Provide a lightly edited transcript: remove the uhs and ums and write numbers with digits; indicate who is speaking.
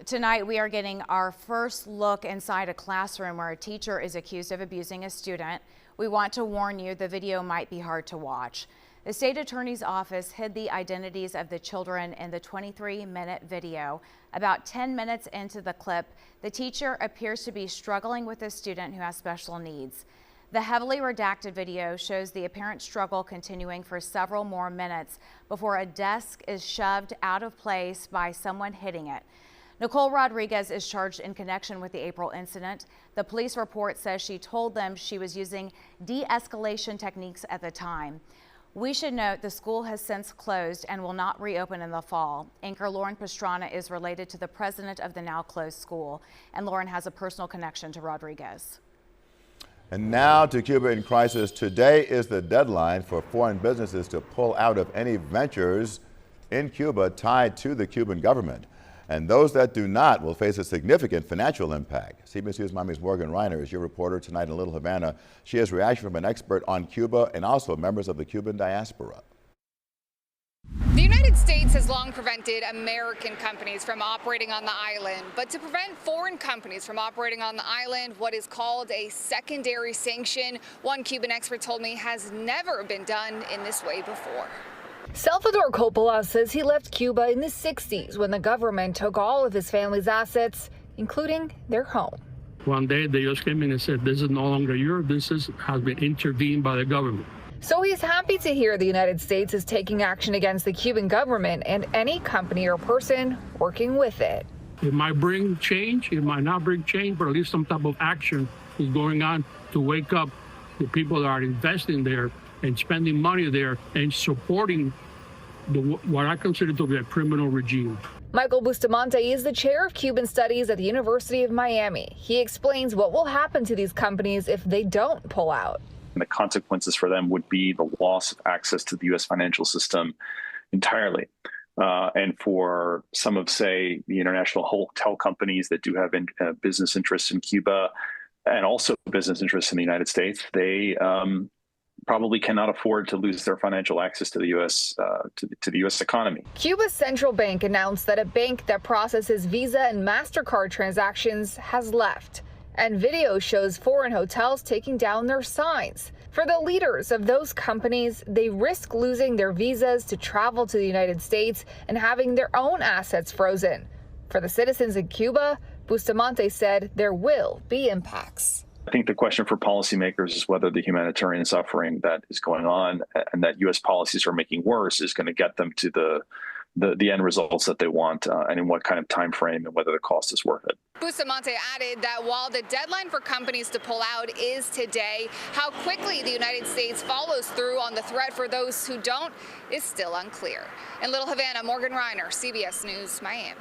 Speaker 1: Tonight, we are getting our first look inside a classroom where a teacher is accused of abusing a student. We want to warn you, the video might be hard to watch. The state attorney's office hid the identities of the children in the 23-minute video. About 10 minutes into the clip, the teacher appears to be struggling with a student who has special needs. The heavily redacted video shows the apparent struggle continuing for several more minutes before a desk is shoved out of place by someone hitting it. Nicole Rodriguez is charged in connection with the April incident. The police report says she told them she was using de-escalation techniques at the time. We should note the school has since closed and will not reopen in the fall. Anchor Lauren Pastrana is related to the president of the now closed school, and Lauren has a personal connection to Rodriguez.
Speaker 2: And now to Cuba in crisis. Today is the deadline for foreign businesses to pull out of any ventures in Cuba tied to the Cuban government. And those that do not will face a significant financial impact. CBS News Miami's Morgan Reiner is your reporter tonight in Little Havana. She has reaction from an expert on Cuba and also members of the Cuban diaspora.
Speaker 3: The United States has long prevented American companies from operating on the island, but to prevent foreign companies from operating on the island, what is called a secondary sanction, one Cuban expert told me has never been done in this way before.
Speaker 4: Salvador Coppola says he left Cuba in the 60s when the government took all of his family's assets, including their home.
Speaker 5: One day they just came in and said, this is no longer yours, has been intervened by the government.
Speaker 4: So he's happy to hear the United States is taking action against the Cuban government and any company or person working with it.
Speaker 5: It might bring change, it might not bring change, but at least some type of action is going on to wake up the people that are investing there and spending money there and supporting what I consider to be a criminal regime.
Speaker 4: Michael Bustamante is the chair of Cuban Studies at the University of Miami. He explains what will happen to these companies if they don't pull out.
Speaker 6: And the consequences for them would be the loss of access to the U.S. financial system entirely. And for some of, say, the international hotel companies that do have business interests in Cuba and also business interests in the United States, they probably cannot afford to lose their financial access to the U.S. to the U.S. economy.
Speaker 4: Cuba's central bank announced that a bank that processes Visa and MasterCard transactions has left. And video shows foreign hotels taking down their signs. For the leaders of those companies, they risk losing their visas to travel to the United States and having their own assets frozen. For the citizens in Cuba, Bustamante said there will be impacts.
Speaker 6: I think the question for policymakers is whether the humanitarian suffering that is going on and that U.S. policies are making worse is going to get them to the end results that they want and in what kind of time frame and whether the cost is worth it.
Speaker 3: Bustamante added that while the deadline for companies to pull out is today, how quickly the United States follows through on the threat for those who don't is still unclear. In Little Havana, Morgan Reiner, CBS News, Miami.